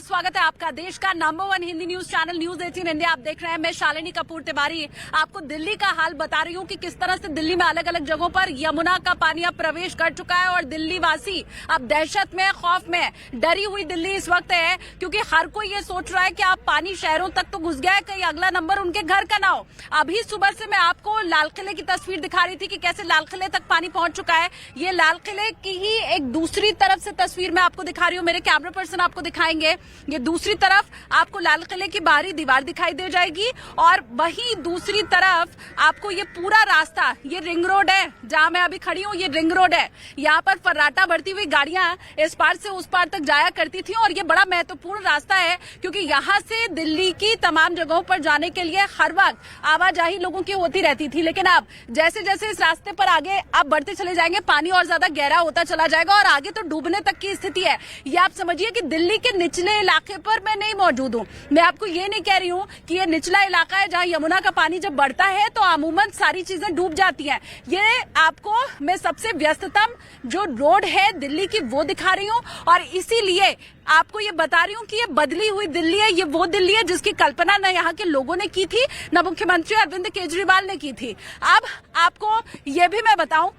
स्वागत है आपका देश का number 1 Hindi news channel news 18 India. आप देख रहे हैं, मैं शालिनी कपूर तिवारी आपको दिल्ली का हाल बता रही हूँ कि किस तरह से दिल्ली में अलग अलग जगहों पर यमुना का पानी अब प्रवेश कर चुका है और दिल्ली वासी अब दहशत में, खौफ में, डरी हुई दिल्ली इस वक्त है, क्योंकि हर कोई ये सोच रहा है कि आप पानी शहरों तक तो घुस गया है, कहीं अगला नंबर उनके घर का ना हो। अभी सुबह से मैं आपको लाल किले की तस्वीर दिखा रही थी कि कैसे लाल किले तक पानी पहुंच चुका है। ये लाल किले की ही एक दूसरी तरफ से तस्वीर मैं आपको दिखा रही हूँ, मेरे कैमरा पर्सन आपको दिखाएंगे। ये दूसरी तरफ आपको लाल किले की बाहरी दीवार दिखाई दे जाएगी और वहीं दूसरी तरफ आपको ये पूरा रास्ता, ये रिंग रोड है जहां मैं अभी खड़ी हूँ, ये रिंग रोड है। यहाँ पर फर्राटा भरती हुई गाड़ियां इस पार से उस पार तक जाया करती थी और ये बड़ा महत्वपूर्ण रास्ता है, क्योंकि यहाँ से दिल्ली की तमाम जगहों पर जाने के लिए हर वक्त आवाजाही लोगों की होती रहती थी। लेकिन अब जैसे जैसे इस रास्ते पर आगे आप बढ़ते चले जाएंगे, पानी और ज्यादा गहरा होता चला जाएगा और आगे तो डूबने तक की स्थिति है। ये आप समझिए कि दिल्ली के निचले इलाके पर मैं नहीं मौजूद हूँ। मैं आपको ये नहीं कह रही हूँ कि ये निचला इलाका है जहाँ यमुना का पानी जब बढ़ता है तो अमूमन सारी चीजें डूब जाती हैं। ये आपको मैं सबसे व्यस्ततम जो रोड है दिल्ली की वो दिखा रही हूँ और इसीलिए आपको ये बता रही हूँ कि ये बदली हुई दिल्ली है। ये वो दिल्ली है जिसकी कल्पना न यहाँ के लोगों ने की थी, न मुख्यमंत्री अरविंद केजरीवाल ने की थी। अब आपको ये भी मैं बताऊं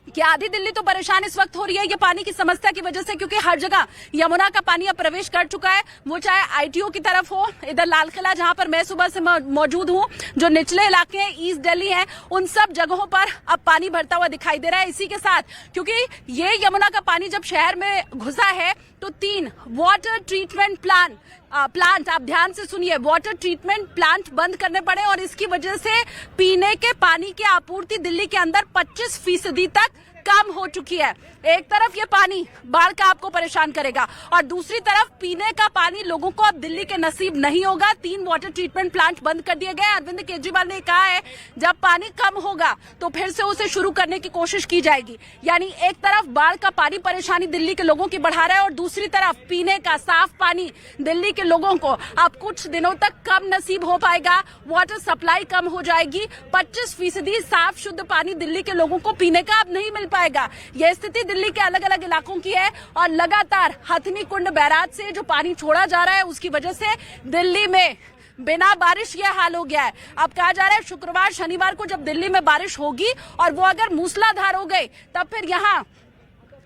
कि आधी दिल्ली तो परेशान इस वक्त हो रही है ये पानी की समस्या की वजह से, क्योंकि हर जगह यमुना का पानी अब प्रवेश कर चुका है। वो चाहे आईटीओ की तरफ हो, इधर लाल किला जहां पर मैं सुबह से मौजूद हूं, जो निचले इलाके हैं, ईस्ट दिल्ली है, उन सब जगहों पर अब पानी भरता हुआ दिखाई दे रहा है। इसी के साथ क्योंकि ये यमुना का पानी जब शहर में घुसा है तो 3 वाटर ट्रीटमेंट प्लांट आप ध्यान से सुनिए, वाटर ट्रीटमेंट प्लांट बंद करने पड़े और इसकी वजह से पीने के पानी की आपूर्ति दिल्ली के अंदर 25% तक कम हो चुकी है। एक तरफ ये पानी बाढ़ का आपको परेशान करेगा और दूसरी तरफ पीने का पानी लोगों को अब दिल्ली के नसीब नहीं होगा। 3 वाटर ट्रीटमेंट प्लांट बंद कर दिए गए। अरविंद केजरीवाल ने कहा है जब पानी कम होगा तो फिर से उसे शुरू करने की कोशिश की जाएगी। यानी एक तरफ बाढ़ का पानी परेशानी दिल्ली के लोगों की बढ़ा रहा है और दूसरी तरफ पीने का साफ पानी दिल्ली के लोगों को अब कुछ दिनों तक कम नसीब हो पाएगा। वाटर सप्लाई कम हो जाएगी। 25% साफ शुद्ध पानी दिल्ली के लोगों को पीने का अब नहीं मिल पाएगा। यह स्थिति दिल्ली के अलग अलग इलाकों की है और लगातार हथनी कुंड बैराज से जो पानी छोड़ा जा रहा है उसकी वजह से दिल्ली में बिना बारिश यह हाल हो गया है। अब कहा जा रहा है शुक्रवार शनिवार को जब दिल्ली में बारिश होगी और वो अगर मूसलाधार हो गई तब फिर यहाँ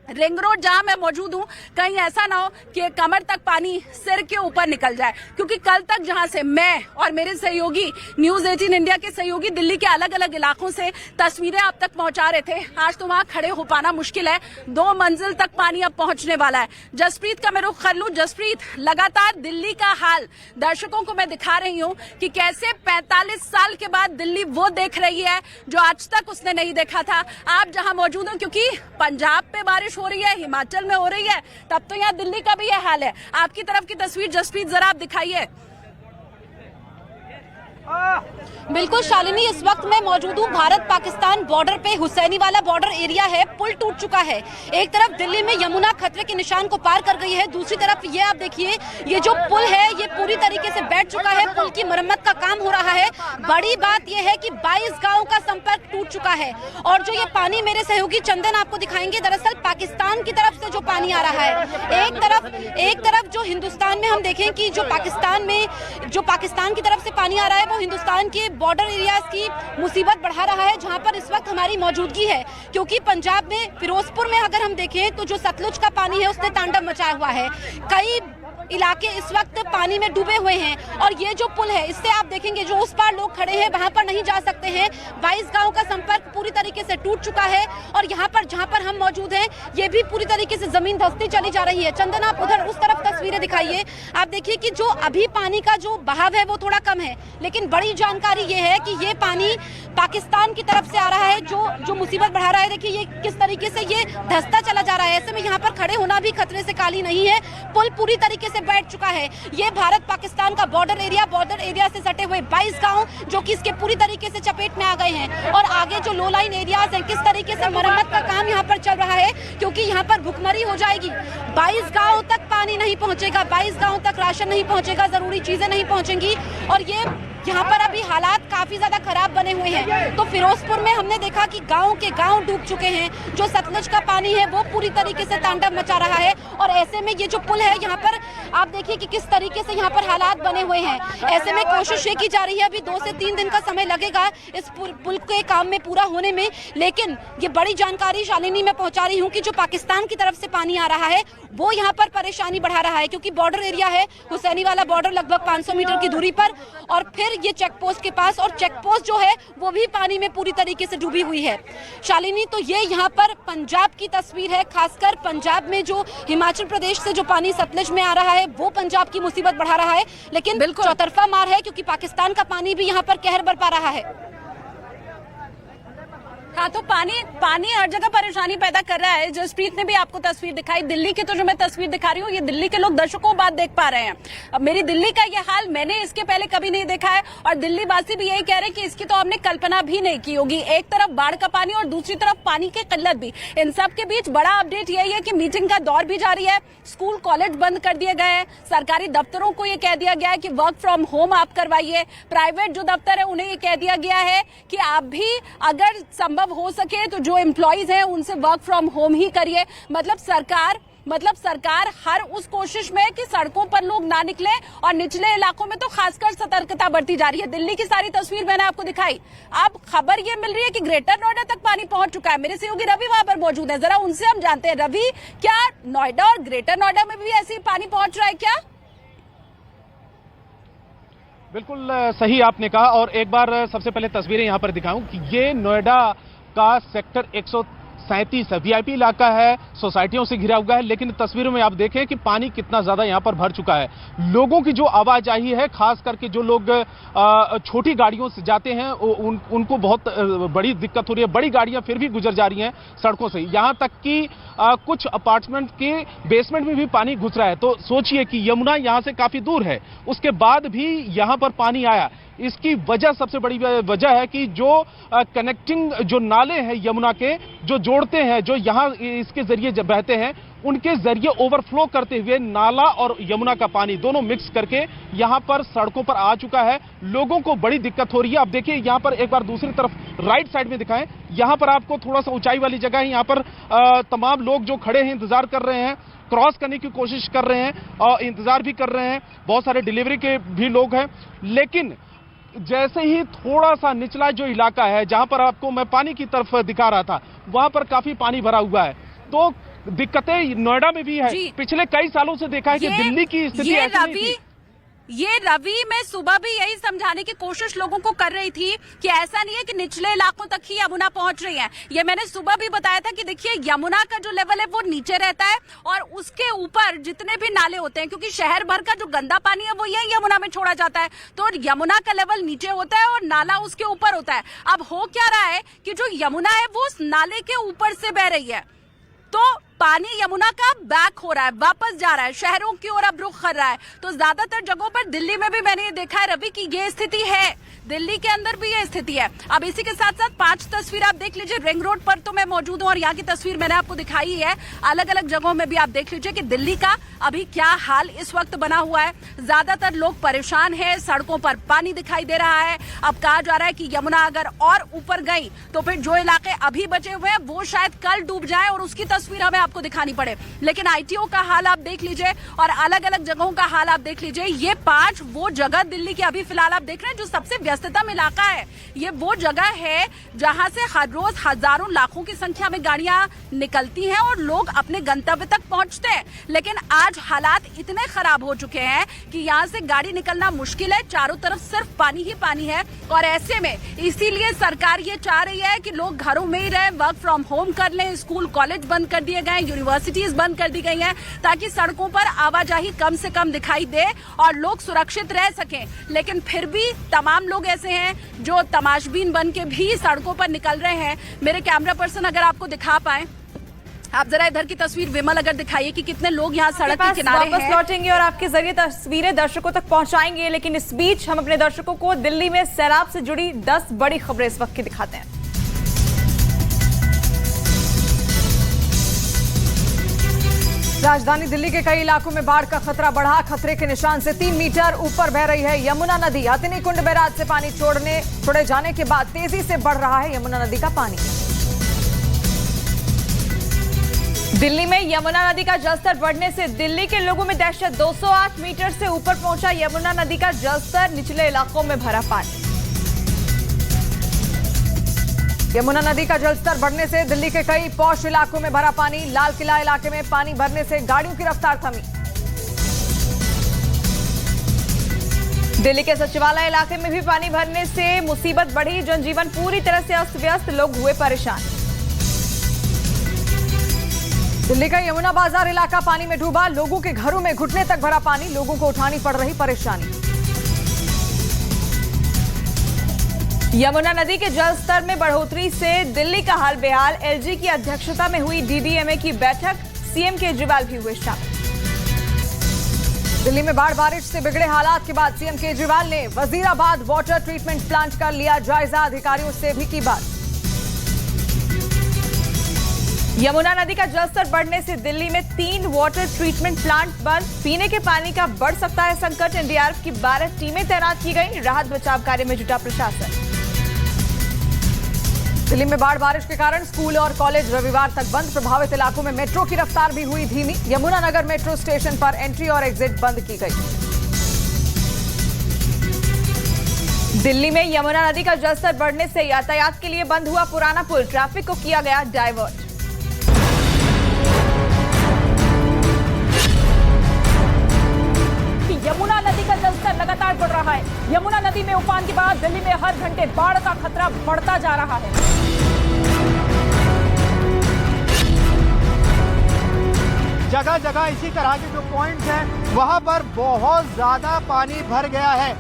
रिंग रोड जहां मैं मौजूद हूं कहीं ऐसा ना हो कि कमर तक पानी सिर के ऊपर निकल जाए, क्योंकि कल तक जहां से मैं और मेरे सहयोगी न्यूज 18 इंडिया के सहयोगी दिल्ली के अलग अलग इलाकों से तस्वीरें आप तक पहुंचा रहे थे, आज तो वहां खड़े हो पाना मुश्किल है। 2 मंजिल तक पानी अब पहुंचने वाला है। जसप्रीत का मैं रुख कर लूं। जसप्रीत, लगातार दिल्ली का हाल दर्शकों को मैं दिखा रही हूं कि कैसे 45 साल के बाद दिल्ली वो देख रही है जो आज तक उसने नहीं देखा था। आप जहां मौजूद हो, क्योंकि पंजाब पे बारिश हो रही है, हिमाचल में हो रही है, तब तो यहाँ दिल्ली का भी यह हाल है। आपकी तरफ की तस्वीर जसप्रीत जरा आप दिखाइए। बिल्कुल शालिनी, इस वक्त मैं मौजूद हूँ भारत पाकिस्तान बॉर्डर पे। हुसैनी वाला बॉर्डर एरिया है, पुल टूट चुका है। एक तरफ दिल्ली में यमुना खतरे के निशान को पार कर गई है, दूसरी तरफ ये आप देखिए, ये जो पुल है ये पूरी तरीके से बैठ चुका है। पुल की मरम्मत का काम हो रहा है। बड़ी बात यह है कि 22 गाँव का संपर्क टूट चुका है और जो ये पानी मेरे सहयोगी चंदन आपको दिखाएंगे, दरअसल पाकिस्तान की तरफ से जो पानी आ रहा है। एक तरफ जो हिंदुस्तान में हम देखें कि जो पाकिस्तान की तरफ से पानी आ रहा है वो हिंदुस्तान के बॉर्डर एरियाज की मुसीबत बढ़ा रहा है, जहां पर इस वक्त हमारी मौजूदगी है। क्योंकि पंजाब में फिरोजपुर में अगर हम देखें तो जो सतलुज का पानी है उसने तांडव मचाया हुआ है। कई इलाके इस वक्त पानी में डूबे हुए हैं और ये जो पुल है इससे आप देखेंगे जो उस पार लोग खड़े हैं वहां पर नहीं जा सकते हैं। 22 गांव का संपर्क पूरी तरीके से टूट चुका है और यहाँ पर जहां पर हम मौजूद हैं ये भी पूरी तरीके से जमीन धंसती चली जा रही है। चंदन, आप उधर उस तरफ तस्वीरें दिखाइए। आप देखिए कि जो अभी पानी का जो बहाव है वो थोड़ा कम है, लेकिन बड़ी जानकारी ये है कि ये पानी पाकिस्तान की तरफ से आ रहा है जो मुसीबत बढ़ा रहा है। देखिए ये किस तरीके से ये धंसता चला जा रहा है। ऐसे में यहाँ पर खड़े होना भी खतरे से खाली नहीं है। पुल पूरी तरीके से बैठ चुका है। ये भारत पाकिस्तान का बॉर्डर एरिया से सटे हुए 22 गांव जो कि इसके पूरी तरीके से चपेट में आ गए हैं और आगे जो लो लाइन एरियाज हैं किस तरीके से मरम्मत का काम यहाँ पर चल रहा है, क्योंकि यहाँ पर भुखमरी हो जाएगी। 22 गांव तक पानी नहीं पहुंचेगा, 22 गांव तक राशन नहीं पहुंचेगा, जरूरी चीजें नहीं पहुंचेंगी और ये यहाँ पर अभी हालात काफी ज्यादा खराब बने हुए हैं। तो फिरोजपुर में हमने देखा कि गांव के गांव डूब चुके हैं। जो सतलुज का पानी है वो पूरी तरीके से तांडव मचा रहा है और ऐसे में ये जो पुल है यहाँ पर आप देखिए कि किस तरीके से यहाँ पर हालात बने हुए हैं। ऐसे में कोशिश ये की जा रही है, अभी 2 से 3 दिन का समय लगेगा इस पुल के काम में पूरा होने में। लेकिन ये बड़ी जानकारी शालिनी मैं पहुंचा रही हूँ कि जो पाकिस्तान की तरफ से पानी आ रहा है वो यहाँ पर परेशानी बढ़ा रहा है, क्योंकि बॉर्डर एरिया है, हुसैनी वाला बॉर्डर लगभग 500 मीटर की दूरी पर और फिर ये चेक पोस्ट के पास, और चेक पोस्ट जो है वो भी पानी में पूरी तरीके से डूबी हुई है। शालिनी, तो ये यहाँ पर पंजाब की तस्वीर है, खासकर पंजाब में जो हिमाचल प्रदेश से जो पानी सतलुज में आ रहा है वो पंजाब की मुसीबत बढ़ा रहा है। लेकिन चौतरफा मार है, क्योंकि पाकिस्तान का पानी भी यहाँ पर कहर बरपा रहा है। हाँ, तो पानी हर जगह परेशानी पैदा कर रहा है। जसप्रीत ने भी आपको तस्वीर दिखाई दिल्ली की, तो जो मैं तस्वीर दिखा रही हूँ ये दिल्ली के लोग दशकों बाद देख पा रहे हैं। अब मेरी दिल्ली का ये हाल मैंने इसके पहले कभी नहीं देखा है और दिल्ली वासी भी यही कह रहे हैं कि इसकी तो हमने कल्पना भी नहीं की होगी। एक तरफ बाढ़ का पानी और दूसरी तरफ पानी की किल्लत भी। इन सब के बीच बड़ा अपडेट यही है कि मीटिंग का दौर भी जारी है, स्कूल कॉलेज बंद कर दिए गए हैं, सरकारी दफ्तरों को ये कह दिया गया है कि वर्क फ्रॉम होम आप करवाइए, प्राइवेट जो दफ्तर है उन्हें ये कह दिया गया है कि आप भी अगर संभव हो सके तो जो एम्प्लॉइज हैं उनसे वर्क फ्रॉम होम ही करिए। मतलब सरकार हर उस कोशिश में कि सड़कों पर लोग ना निकले और निचले इलाकों में तो खासकर सतर्कता बरती जा रही है। दिल्ली की सारी तस्वीर मैंने आपको दिखाई। अब खबर ये मिल रही है कि ग्रेटर नोएडा तक पानी पहुंच चुका है। मेरे सहयोगी रवि वहां पर मौजूद है, जरा उनसे हम जानते हैं। रवि, क्या नोएडा और ग्रेटर नोएडा में भी ऐसे ही पानी पहुंच रहा है क्या? बिल्कुल सही आपने कहा, और एक बार सबसे पहले तस्वीरें यहां पर दिखाऊं कि ये नोएडा का सेक्टर 137 है, वीआईपी इलाका है, सोसाइटियों से घिरा हुआ है। लेकिन तस्वीरों में आप देखें कि पानी कितना ज्यादा यहां पर भर चुका है। लोगों की जो आवाजाही है, खास करके जो लोग छोटी गाड़ियों से जाते हैं उनको बहुत बड़ी दिक्कत हो रही है। बड़ी गाड़ियां फिर भी गुजर जा रही हैं सड़कों से, यहां तक कि कुछ अपार्टमेंट के बेसमेंट में भी पानी घुस रहा है। तो सोचिए कि यमुना यहां से काफी दूर है, उसके बाद भी यहां पर पानी आया। इसकी वजह, सबसे बड़ी वजह है कि जो कनेक्टिंग जो नाले हैं यमुना के, जो जोड़ते हैं, जो यहां इसके जरिए जब बहते हैं, उनके जरिए ओवरफ्लो करते हुए नाला और यमुना का पानी दोनों मिक्स करके यहां पर सड़कों पर आ चुका है। लोगों को बड़ी दिक्कत हो रही है। आप देखिए यहां पर एक बार दूसरी तरफ राइट साइड में दिखाएं, यहां पर आपको थोड़ा सा ऊंचाई वाली जगह है, यहां पर तमाम लोग जो खड़े हैं इंतजार कर रहे हैं, क्रॉस करने की कोशिश कर रहे हैं और इंतजार भी कर रहे हैं। बहुत सारे डिलीवरी के भी लोग हैं। लेकिन जैसे ही थोड़ा सा निचला जो इलाका है, जहां पर आपको मैं पानी की तरफ दिखा रहा था, वहां पर काफी पानी भरा हुआ है। तो दिक्कतें नोएडा में भी है। पिछले कई सालों से देखा है कि दिल्ली की स्थिति ऐसी नहीं थी। ये रवि, मैं सुबह भी यही समझाने की कोशिश लोगों को कर रही थी कि ऐसा नहीं है कि निचले इलाकों तक ही यमुना पहुंच रही है। ये मैंने सुबह भी बताया था कि देखिए यमुना का जो लेवल है वो नीचे रहता है और उसके ऊपर जितने भी नाले होते हैं, क्योंकि शहर भर का जो गंदा पानी है वो यही यमुना में छोड़ा जाता है, तो यमुना का लेवल नीचे होता है और नाला उसके ऊपर होता है। अब हो क्या रहा है कि जो यमुना है वो उस नाले के ऊपर से बह रही है, तो पानी यमुना का बैक हो रहा है, वापस जा रहा है, शहरों की ओर अब रुख कर रहा है। तो ज्यादातर जगहों पर, दिल्ली में भी मैंने ये देखा है रवि की ये स्थिति है, दिल्ली के अंदर भी ये स्थिति है। अब इसी के साथ साथ 5 तस्वीर आप देख लीजिए। रिंग रोड पर तो मैं मौजूद हूँ और यहाँ की तस्वीर मैंने आपको दिखाई है। अलग अलग जगहों में भी आप देख लीजिए कि दिल्ली का अभी क्या हाल इस वक्त बना हुआ है। ज्यादातर लोग परेशान है, सड़कों पर पानी दिखाई दे रहा है। अब कहा जा रहा है कि यमुना अगर और ऊपर गई तो फिर जो इलाके अभी बचे हुए हैं वो शायद कल डूब जाए और उसकी तस्वीर हमें आपको दिखानी पड़े। लेकिन आईटीओ का हाल आप देख लीजिए और अलग अलग जगहों का हाल आप देख लीजिए। ये 5 वो जगह दिल्ली की अभी फिलहाल आप देख रहे हैं जो सबसे व्यस्ततम इलाका है। ये वो जगह है जहां से हर रोज हजारों लाखों की संख्या में गाड़ियां निकलती हैं और लोग अपने गंतव्य तक पहुंचते हैं। लेकिन आज हालात इतने खराब हो चुके हैं कि यहाँ से गाड़ी निकलना मुश्किल है। चारों तरफ सिर्फ पानी ही पानी है और ऐसे में इसीलिए सरकार ये चाह रही है कि लोग घरों में ही रहें, वर्क फ्रॉम होम कर लें, स्कूल कॉलेज बंद कर दिए गए, यूनिवर्सिटीज बंद कर दी गई हैं, ताकि सड़कों पर आवाजाही कम से कम दिखाई दे और लोग सुरक्षित रह सकें। लेकिन फिर भी तमाम लोग ऐसे हैं जो तमाशबीन बन के भी सड़कों पर निकल रहे हैं। मेरे कैमरा पर्सन अगर आपको दिखा पाए, आप जरा इधर की तस्वीर विमल अगर दिखाइए कि कितने लोग यहाँ सड़क के किनारे वापस लौटेंगे और आपके जरिए तस्वीरें दर्शकों तक पहुंचाएंगे। लेकिन इस बीच हम अपने दर्शकों को दिल्ली में सैलाब से जुड़ी 10 बड़ी खबरें इस वक्त की दिखाते हैं। राजधानी दिल्ली के कई इलाकों में बाढ़ का खतरा बढ़ा। खतरे के निशान से 3 मीटर ऊपर बह रही है यमुना नदी। हथिनी कुंड बैराज से पानी छोड़े जाने के बाद तेजी से बढ़ रहा है यमुना नदी का पानी। दिल्ली में यमुना नदी का जलस्तर बढ़ने से दिल्ली के लोगों में दहशत। 208 मीटर से ऊपर पहुंचा यमुना नदी का जलस्तर। निचले इलाकों में भरा पानी। यमुना नदी का जलस्तर बढ़ने से दिल्ली के कई पॉश इलाकों में भरा पानी। लाल किला इलाके में पानी भरने से गाड़ियों की रफ्तार थमी। दिल्ली के सचिवालय इलाके में भी पानी भरने से मुसीबत बढ़ी। जनजीवन पूरी तरह से अस्त व्यस्त, लोग हुए परेशान। दिल्ली का यमुना बाजार इलाका पानी में डूबा। लोगों के घरों में घुटने तक भरा पानी। लोगों को उठानी पड़ रही परेशानी। यमुना नदी के जल स्तर में बढ़ोतरी से दिल्ली का हाल बेहाल। एलजी की अध्यक्षता में हुई डीडीएमए की बैठक। सीएम केजरीवाल भी हुए शामिल। दिल्ली में बाढ़ बारिश से बिगड़े हालात के बाद सीएम केजरीवाल ने वजीराबाद वाटर ट्रीटमेंट प्लांट का लिया जायजा। अधिकारियों से भी की बात। यमुना नदी का जलस्तर बढ़ने से दिल्ली में 3 वाटर ट्रीटमेंट प्लांट बंद। पीने के पानी का बढ़ सकता है संकट। एनडीआरएफ की 12 टीमें तैनात की गई। राहत बचाव कार्य में जुटा प्रशासन। दिल्ली में बाढ़ बारिश के कारण स्कूल और कॉलेज रविवार तक बंद। प्रभावित इलाकों में मेट्रो की रफ्तार भी हुई धीमी। यमुना नगर मेट्रो स्टेशन पर एंट्री और एग्जिट बंद की गई। दिल्ली में यमुना नदी का जलस्तर बढ़ने से यातायात के लिए बंद हुआ पुराना पुल। ट्रैफिक को किया गया डायवर्ट। यमुना नदी का जलस्तर लगातार बढ़ रहा है। यमुना नदी में उफान के बाद दिल्ली में हर घंटे बाढ़ का खतरा बढ़ता जा रहा है। जगह जगह इसी तरह के जो पॉइंट्स हैं वहां पर बहुत ज्यादा पानी भर गया है।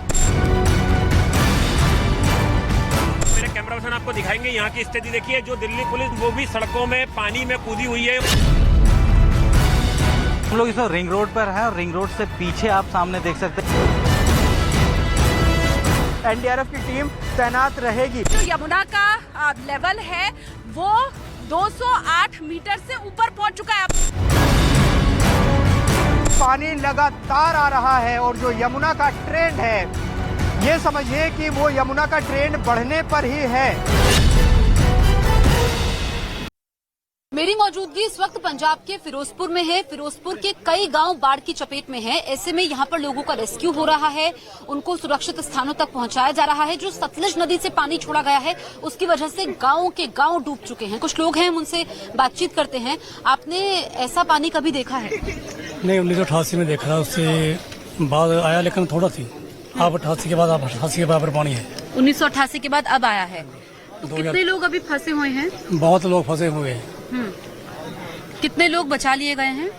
मेरे कैमरा पर्सन आपको दिखाएंगे यहाँ की स्थिति। देखिए, जो दिल्ली पुलिस वो भी सड़कों में पानी में कूदी हुई है। हम लोग इस वक्त रिंग रोड पर हैं और रिंग रोड से पीछे आप सामने देख सकते हैं एनडीआरएफ की टीम तैनात रहेगी। जो यमुना का लेवल है वो 208 मीटर से ऊपर पहुंच चुका है। पानी लगातार आ रहा है और जो यमुना का ट्रेंड है, ये समझिए कि वो यमुना का ट्रेंड बढ़ने पर ही है। मेरी मौजूदगी इस वक्त पंजाब के फिरोजपुर में है। फिरोजपुर के कई गांव बाढ़ की चपेट में हैं। ऐसे में यहां पर लोगों का रेस्क्यू हो रहा है। उनको सुरक्षित स्थानों तक पहुंचाया जा रहा है। जो सतलुज नदी से पानी छोड़ा गया है उसकी वजह से गांवों के गांव डूब चुके हैं। कुछ लोग हैं, हम उनसे बातचीत करते हैं। आपने ऐसा पानी कभी देखा है? नहीं, 1988 में देखा था। उससे बाद आया, लेकिन थोड़ा थी। अब 88 के बाद, अब 88 के बराबर पानी है। 1988 के बाद अब आया है। तो कितने लोग अभी फंसे हुए हैं? बहुत लोग फंसे हुए हैं। कितने लोग बचा लिए गए हैं?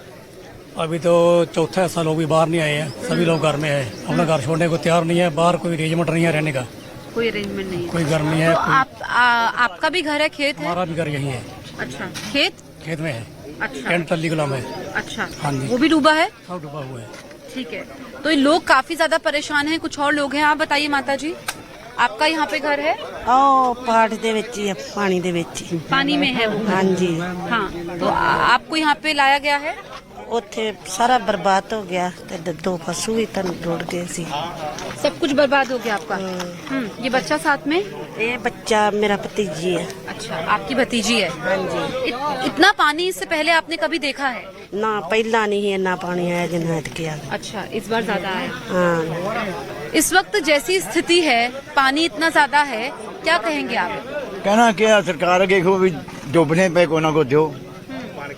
अभी तो चौथा ऐसा लोग भी बाहर नहीं आए हैं। सभी लोग घर में है। अपना घर छोड़ने को तैयार नहीं है। बाहर कोई अरेंजमेंट नहीं है रहने का। कोई अरेंजमेंट नहीं है। कोई घर नहीं है। तो आपका भी घर है, खेत है? हमारा भी घर यही है। अच्छा, खेत में है। अच्छा, टेंट टल्ली गुलाम है। अच्छा, हाँ जी। वो भी डूबा है? सब डूबा हुआ है। ठीक है। तो ये लोग काफी ज्यादा परेशान हैं। कुछ और लोग हैं। आप बताइए माता जी, आपका यहाँ पे घर है? पहाड़ ਦੇ ਵਿੱਚ ਹੀ ਹੈ, ਪਾਣੀ ਦੇ ਵਿੱਚ ਹੀ। पानी में है वो? हाँ जी। हाँ, तो आपको यहाँ पे लाया गया है? ਉੱਥੇ ਸਾਰਾ ਬਰਬਾਦ ਹੋ ਗਿਆ ਤੇ 2 ਪਸ਼ੂ ਵੀ ਤਾਂ ਰੁੜ ਗਏ ਸੀ। सब कुछ बर्बाद हो गया आपका? ये बच्चा साथ में? ਇਹ ਬੱਚਾ ਮੇਰਾ ਭਤੀਜੀ है। अच्छा, आपकी भतीजी है। हाँ जी। इतना पानी इससे पहले आपने कभी देखा है? ਨਾ ਪਹਿਲਾਂ ਨਹੀਂ ਇੰਨਾ ਪਾਣੀ ਆਇਆ ਜਿੰਨਾ ਐਤਕੀ ਆ। अच्छा, इस बार ज्यादा है। हाँ, इस वक्त जैसी स्थिति है, पानी इतना ज्यादा है, क्या कहेंगे आप? कहना क्या, सरकार अगे को भी डुबने पे कोना को दो।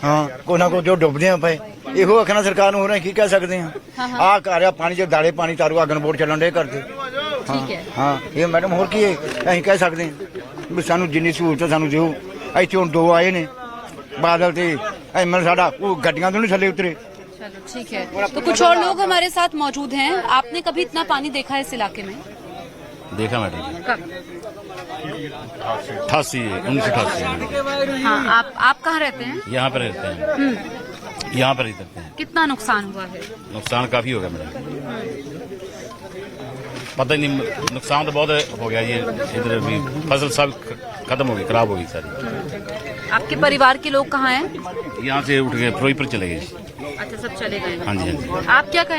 हाँ, कोना को जो डुबने पे ਇਹੋ ਆਖਣਾ ਸਰਕਾਰ ਨੂੰ। ਹੋਰ ਕੀ ਕਹਿ ਸਕਦੇ ਆ। ਆਹ ਘਰ ਆ ਪਾਣੀ ਚ ਦਾੜੇ ਪਾਣੀ ਤਾਰੂ ਆਗਨ ਬੋਰਡ ਚੱਲਣ ਦੇ ਕਰਦੇ। ठीक है। ਹਾਂ, ਇਹ ਮੈਡਮ ਹੋਰ ਕੀ ਹੈ, ਅਸੀਂ ਕਹਿ ਸਕਦੇ ਹਾਂ ਵੀ ਸਾਨੂੰ ਜਿੰਨੀ ਸਹੂਲਤ ਸਾਨੂੰ ਦਿਓ। ਇੱਥੇ ਹੁਣ 2 ਆਏ ਨੇ ਬਾਦਲ ਤੇ ਐਮਐਲ ਸਾਡਾ, ਉਹ ਗੱਡੀਆਂ ਤੋਂ ਨਹੀਂ ਥੱਲੇ ਉਤਰੇ। चलो ठीक है। तो कुछ और लोग हमारे साथ मौजूद हैं। आपने कभी इतना पानी देखा है इस इलाके में? देखा मैडम। कब? 1988। हाँ, आप कहाँ रहते हैं? यहाँ पर रहते हैं। यहाँ पर ही रहते हैं। कितना नुकसान हुआ है? नुकसान काफी हो गया मैडम। पता ही नहीं, नुकसान तो बहुत हो गया। ये इधर भी फसल सब खत्म हो गई, खराब हो गई सारी। आपके परिवार के लोग कहाँ हैं? यहाँ से उठ गए, फिरोजपुर चले गए। थे सब चले गए। हाँ जी, हाँ जी। आप क्या कहेंगे?